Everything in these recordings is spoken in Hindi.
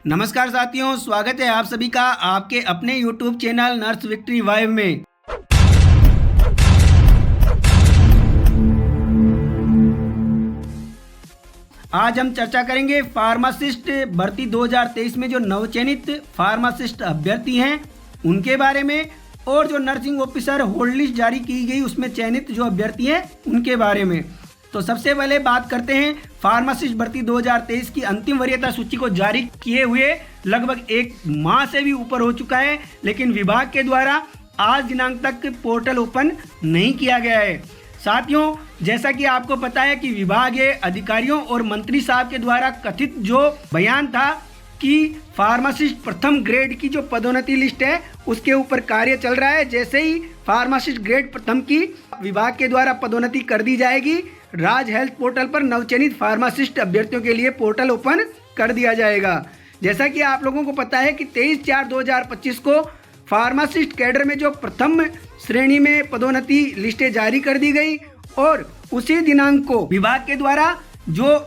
नमस्कार साथियों, स्वागत है आप सभी का आपके अपने YouTube चैनल नर्स विक्ट्री वाइव में। आज हम चर्चा करेंगे फार्मासिस्ट भर्ती 2023 में जो नवचयनित फार्मासिस्ट अभ्यर्थी हैं उनके बारे में, और जो नर्सिंग ऑफिसर होल्ड लिस्ट जारी की गई उसमें चयनित जो अभ्यर्थी हैं उनके बारे में। तो सबसे पहले बात करते हैं फार्मासिस्ट भर्ती 2023 की अंतिम वरीयता सूची को जारी किए हुए लगभग एक माह से भी ऊपर हो चुका है, लेकिन विभाग के द्वारा आज दिनांक तक पोर्टल ओपन नहीं किया गया है। साथियों, जैसा कि आपको पता है कि विभागीय अधिकारियों और मंत्री साहब के द्वारा कथित जो बयान था कि फार्मासिस्ट प्रथम ग्रेड की जो पदोन्नति लिस्ट है उसके ऊपर कार्य चल रहा है। जैसे ही फार्मासिस्ट ग्रेड प्रथम की विभाग के द्वारा पदोन्नति कर दी जाएगी, राज हेल्थ पोर्टल पर नवचयनित फार्मासिस्ट अभ्यर्थियों के लिए पोर्टल ओपन कर दिया जाएगा। जैसा कि आप लोगों को पता है कि 23/4/2025 को फार्मासिस्ट कैडर में जो प्रथम श्रेणी में पदोन्नति लिस्टें जारी कर दी गई, और उसी दिनांक को विभाग के द्वारा जो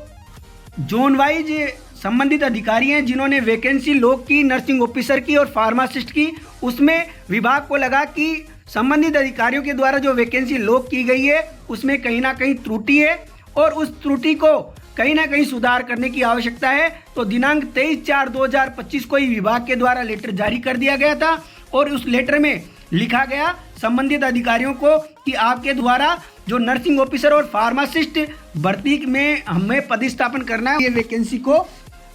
जोन वाइज संबंधित अधिकारी हैं जिन्होंने वैकेंसी लॉक की नर्सिंग ऑफिसर की और फार्मासिस्ट की, उसमें विभाग को लगा कि संबंधित अधिकारियों के द्वारा जो वैकेंसी लॉक की गई है उसमें कहीं ना कहीं त्रुटि है और उस त्रुटि को कहीं ना कहीं सुधार करने की आवश्यकता है। तो दिनांक 23/4/2025 को ही विभाग के द्वारा लेटर जारी कर दिया गया था, और उस लेटर में लिखा गया संबंधित अधिकारियों को कि आपके द्वारा जो नर्सिंग ऑफिसर और फार्मासिस्ट भर्ती में हमें पदस्थापन करना है, ये वैकेंसी को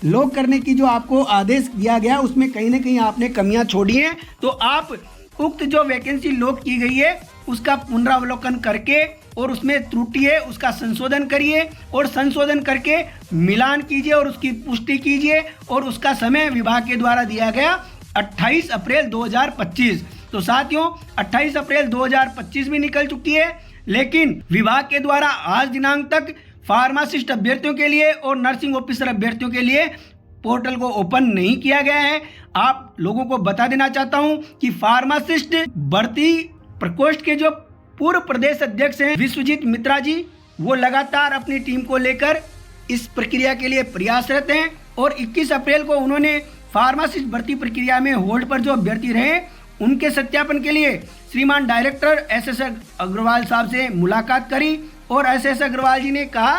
लॉक करने की जो आपको आदेश दिया गया उसमें कहीं ना कहीं आपने कमियां छोड़ी हैं। तो आप उक्त जो वैकेंसी लॉक की गई है उसका पुनरावलोकन करके और उसमें त्रुटि है उसका संशोधन करिए, और संशोधन करके मिलान कीजिए और उसकी पुष्टि कीजिए, और उसका समय विभाग के द्वारा दिया गया 28 अप्रैल 2025। तो साथियों, 28 अप्रैल 2025 भी निकल चुकी है, लेकिन विभाग के द्वारा आज दिनांक तक फार्मासिस्ट अभ्यर्थियों के लिए और नर्सिंग ऑफिसर अभ्यर्थियों के लिए पोर्टल को ओपन नहीं किया गया है। आप लोगों को बता देना चाहता हूं कि फार्मासिस्ट भर्ती प्रकोष्ठ के जो पूर्व प्रदेश अध्यक्ष हैं विश्वजीत मित्रा जी, वो लगातार अपनी टीम को लेकर इस प्रक्रिया के लिए प्रयासरत हैं, और 21 अप्रैल को उन्होंने फार्मासिस्ट भर्ती प्रक्रिया में होल्ड पर जो अभ्यर्थी रहे उनके सत्यापन के लिए श्रीमान डायरेक्टर SS अग्रवाल साहब से मुलाकात करी, और SS अग्रवाल जी ने कहा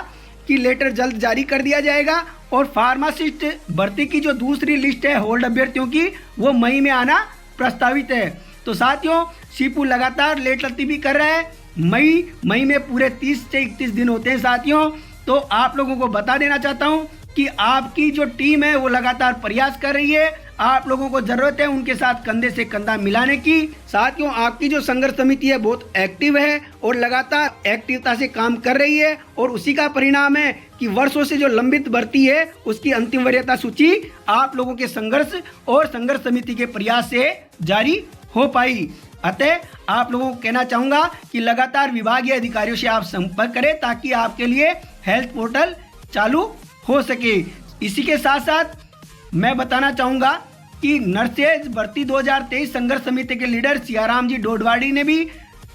कि लेटर जल्द जारी कर दिया जाएगा, और फार्मासिस्ट भर्ती की जो दूसरी लिस्ट है होल्ड अभ्यर्थियों की वो मई में आना प्रस्तावित है। तो साथियों, सीपू लगातार लेट लतीफी कर रहा है। मई में पूरे 30 से 31 दिन होते हैं साथियों। तो आप लोगों को बता देना चाहता हूं कि आपकी जो टीम है वो लगातार प्रयास कर रही है। आप लोगों को जरूरत है उनके साथ कंधे से कंधा मिलाने की। साथियों, आपकी जो संघर्ष समिति है बहुत एक्टिव है और लगातार एक्टिवता से काम कर रही है, और उसी का परिणाम है कि वर्षों से जो लंबित भर्ती है उसकी अंतिम वरीयता सूची आप लोगों के संघर्ष और संघर्ष समिति के प्रयास से जारी हो पाई। अतः आप लोगों को कहना चाहूंगा कि लगातार विभागीय अधिकारियों से आप संपर्क करें ताकि आपके लिए हेल्थ पोर्टल चालू हो सके। इसी के साथ साथ मैं बताना चाहूंगा कि नर्सेज भर्ती 2023 संघर्ष समिति के लीडर सियाराम जी डोडवाड़ी ने भी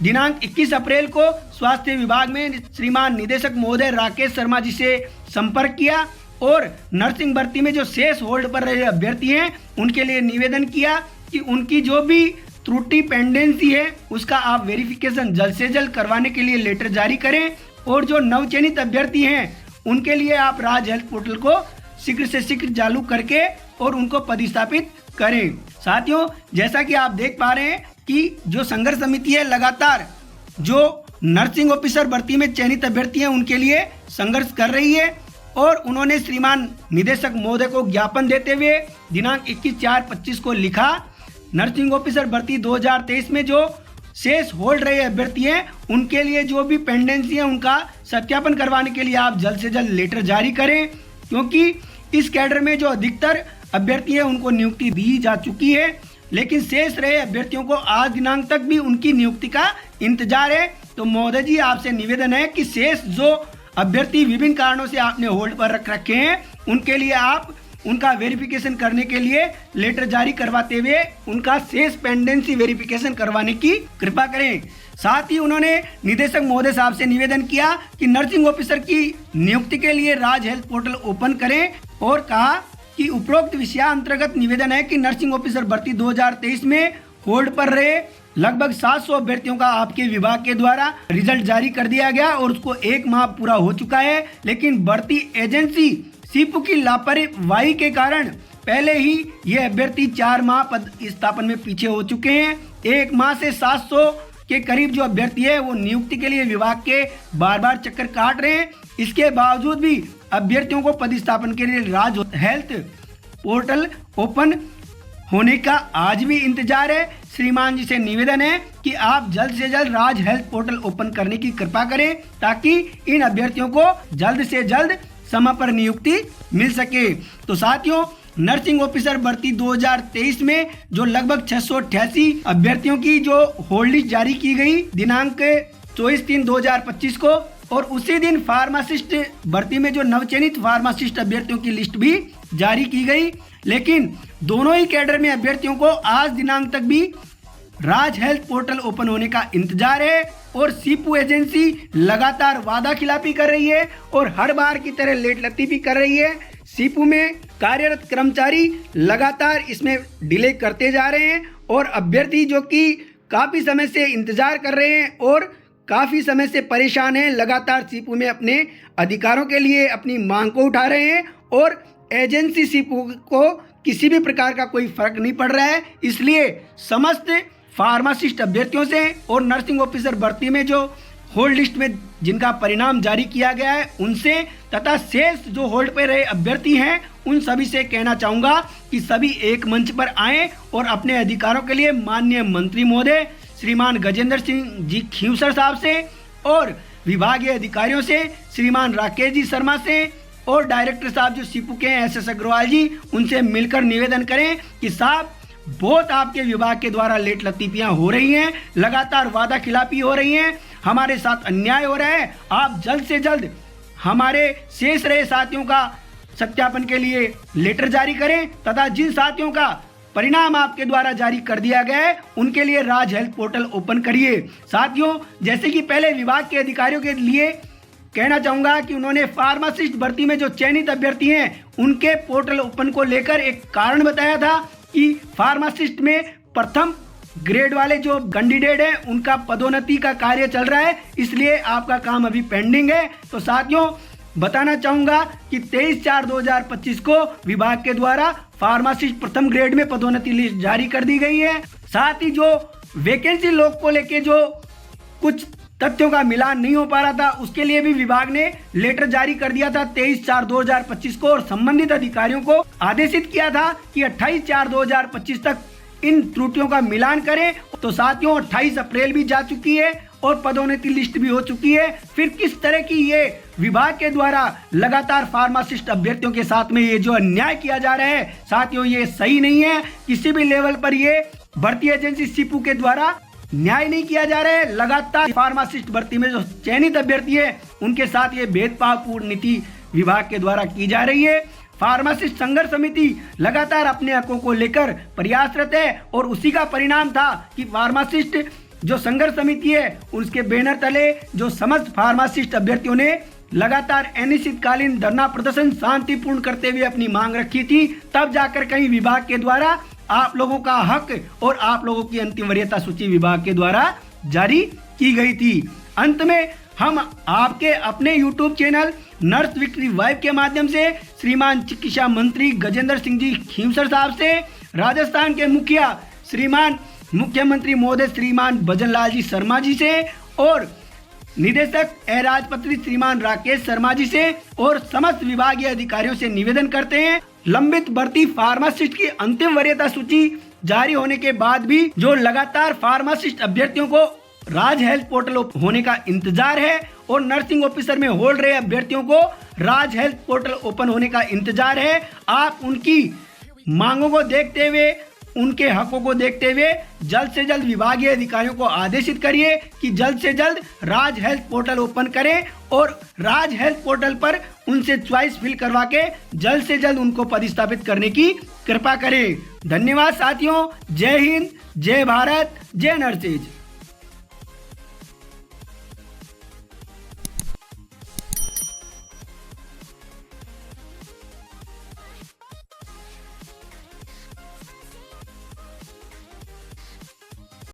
दिनांक 21 अप्रैल को स्वास्थ्य विभाग में श्रीमान निदेशक महोदय राकेश शर्मा जी से संपर्क किया, और नर्सिंग भर्ती में जो शेष होल्ड पर रहे अभ्यर्थी हैं उनके लिए निवेदन किया कि उनकी जो भी त्रुटि पेंडेंसी है उसका आप वेरिफिकेशन जल्द से जल्द करवाने के लिए लेटर जारी करें, और जो नवचयनित अभ्यर्थी हैं उनके लिए आप राज हेल्थ पोर्टल को शीघ्र से शीघ्र चालू करके और उनको पदस्थापित करें। साथियों, जैसा कि आप देख पा रहे हैं कि जो संघर्ष समिति है लगातार जो नर्सिंग ऑफिसर भर्ती में चयनित अभ्यर्थी हैं उनके लिए संघर्ष कर रही है, और उन्होंने श्रीमान निदेशक महोदय को ज्ञापन देते हुए दिनांक 21/4/25 को लिखा, नर्सिंग ऑफिसर भर्ती 2023 में जो शेष होल्ड रहे अभ्यर्थी हैं उनके लिए जो भी पेंडेंसी है उनका सत्यापन करवाने के लिए आप जल्द से जल्द लेटर जारी करें, क्योंकि इस कैडर में जो अधिकतर अभ्यर्थी हैं उनको नियुक्ति दी जा चुकी है, लेकिन शेष रहे अभ्यर्थियों को आज दिनांक तक भी उनकी नियुक्ति का इंतजार है। तो महोदय जी, आपसे निवेदन है कि शेष जो अभ्यर्थी विभिन्न कारणों से आपने होल्ड पर रख रखे हैं उनके लिए आप उनका वेरिफिकेशन करने के लिए लेटर जारी करवाते हुए उनका शेष पेंडेंसी वेरिफिकेशन करवाने की कृपा करें। साथ ही उन्होंने निदेशक महोदय साहब से निवेदन किया कि नर्सिंग ऑफिसर की नियुक्ति के लिए राज हेल्थ पोर्टल ओपन करें, और कहा कि उपरोक्त विषयांतर्गत निवेदन है कि नर्सिंग ऑफिसर भर्ती 2023 में होल्ड पर रहे लगभग 700 अभ्यर्थियों का आपके विभाग के द्वारा रिजल्ट जारी कर दिया गया और उसको 1 माह पूरा हो चुका है, लेकिन भर्ती एजेंसी सीपू की लापरवाही के कारण पहले ही ये अभ्यर्थी 4 माह पद स्थापन में पीछे हो चुके हैं। 1 माह से 700 के करीब जो अभ्यर्थी है वो नियुक्ति के लिए विभाग के बार बार चक्कर काट रहे हैं। इसके बावजूद भी अभ्यर्थियों को पदस्थापन के लिए राज हेल्थ पोर्टल ओपन होने का आज भी इंतजार है। श्रीमान जी से निवेदन है कि आप जल्द से जल्द राज हेल्थ पोर्टल ओपन करने की कृपा करें ताकि इन अभ्यर्थियों को जल्द से जल्द समय पर नियुक्ति मिल सके। तो साथियों, नर्सिंग ऑफिसर भर्ती 2023 में जो लगभग 688 अभ्यर्थियों की जो होल्ड लिस्ट जारी की गई दिनांक 24/3/2025 को, और उसी दिन फार्मासिस्ट भर्ती में जो नवचयनित फार्मासिस्ट अभ्यर्थियों की लिस्ट भी जारी की गई, लेकिन दोनों ही कैडर में अभ्यर्थियों को आज दिनांक तक भी राज हेल्थ पोर्टल ओपन होने का इंतजार है और सीपू एजेंसी लगातार वादा खिलाफी कर रही है और हर बार की तरह लेट लतीफी कर रही है। सीपू में कार्यरत कर्मचारी लगातार इसमें डिले करते जा रहे हैं और अभ्यर्थी जो कि काफ़ी समय से इंतजार कर रहे हैं और काफ़ी समय से परेशान हैं, लगातार सीपू में अपने अधिकारों के लिए अपनी मांग को उठा रहे हैं और एजेंसी सीपू को किसी भी प्रकार का कोई फर्क नहीं पड़ रहा है। इसलिए समस्त फार्मासिस्ट अभ्यर्थियों से और नर्सिंग ऑफिसर भर्ती में जो होल्ड लिस्ट में जिनका परिणाम जारी किया गया है उनसे तथा शेष जो होल्ड पे रहे अभ्यर्थी हैं उन सभी से कहना चाहूँगा कि सभी एक मंच पर आएँ और अपने अधिकारों के लिए माननीय मंत्री महोदय श्रीमान गजेंद्र सिंह जी खींवसर साहब से और विभागीय अधिकारियों से श्रीमान राकेश जी शर्मा से और डायरेक्टर साहब जो सीपू के हैं SS अग्रवाल जी, उनसे मिलकर निवेदन करें कि साहब बहुत आपके विभाग के द्वारा लेट लतीफियां हो रही हैं, लगातार वादा खिलाफी हो रही हैं, हमारे साथ अन्याय हो रहा है। आप जल्द से जल्द हमारे शेष रहे साथियों का सत्यापन के लिए लेटर जारी करें तथा जिन साथियों का परिणाम आपके द्वारा जारी कर दिया गया है उनके लिए राज हेल्थ पोर्टल ओपन करिए। साथियों, जैसे कि पहले विभाग के अधिकारियों के लिए कहना चाहूंगा कि उन्होंने फार्मासिस्ट भर्ती में जो चयनित अभ्यर्थी हैं उनके पोर्टल ओपन को लेकर एक कारण बताया था कि फार्मासिस्ट में प्रथम ग्रेड वाले जो कैंडिडेट हैं उनका पदोन्नति का कार्य चल रहा है, इसलिए आपका काम अभी पेंडिंग है। तो साथियों, बताना चाहूंगा कि 23/4/2025 को विभाग के द्वारा फार्मासिस्ट प्रथम ग्रेड में पदोन्नति लिस्ट जारी कर दी गई है। साथ ही जो वैकेंसी लोग को लेके जो कुछ तथ्यों का मिलान नहीं हो पा रहा था उसके लिए भी विभाग ने लेटर जारी कर दिया था 23/4/2025 को और संबंधित अधिकारियों को आदेशित किया था कि 28/4/2025 तक इन त्रुटियों का मिलान करें। तो साथियों, 28 अप्रैल भी जा चुकी है और पदोन्नति लिस्ट भी हो चुकी है। फिर किस तरह की ये विभाग के द्वारा लगातार फार्मासिस्ट अभ्यर्थियों के साथ में ये जो अन्याय किया जा रहा है, साथियों ये सही नहीं है। किसी भी लेवल पर ये भर्ती एजेंसी सीपू के द्वारा न्याय नहीं किया जा रहा है। लगातार फार्मासिस्ट भर्ती में जो चयनित अभ्यर्थी है उनके साथ ये भेदभावपूर्ण नीति विभाग के द्वारा की जा रही है। फार्मासिस्ट संघर्ष समिति लगातार अपने हकों को लेकर प्रयासरत है और उसी का परिणाम था कि फार्मासिस्ट जो संघर्ष समिति है उसके बैनर तले जो समस्त फार्मासिस्ट अभ्यर्थियों ने लगातार अनिश्चितकालीन धरना प्रदर्शन शांतिपूर्ण करते हुए अपनी मांग रखी थी। तब जाकर कहीं विभाग के द्वारा आप लोगों का हक और आप लोगों की अंतिम वरीयता सूची विभाग के द्वारा जारी की गई थी। अंत में हम आपके अपने YouTube channel nurse victory vibe के माध्यम से श्रीमान चिकित्सा मंत्री गजेंद्र सिंह जी खींवसर साहब से, राजस्थान के मुखिया श्रीमान मुख्यमंत्री महोदय श्रीमान भजनलाल जी शर्मा जी से और निदेशक राजपत्री श्रीमान राकेश शर्मा जी से और समस्त विभागीय अधिकारियों से निवेदन करते हैं, लंबित भर्ती फार्मासिस्ट की अंतिम वरीयता सूची जारी होने के बाद भी जो लगातार फार्मासिस्ट अभ्यर्थियों को राज हेल्थ पोर्टल होने का इंतजार है और नर्सिंग ऑफिसर में होल्ड रहे अभ्यर्थियों को राज हेल्थ पोर्टल ओपन होने का इंतजार है। आप उनकी मांगों को देखते हुए, उनके हकों को देखते हुए जल्द से जल्द विभागीय अधिकारियों को आदेशित करिए कि जल्द से जल्द राज हेल्थ पोर्टल ओपन करें और राज हेल्थ पोर्टल पर उनसे चॉइस फिल करवा के जल्द से जल्द उनको पदस्थापित करने की कृपा करें। धन्यवाद साथियों। जय हिंद, जय भारत, जय नर्सेज।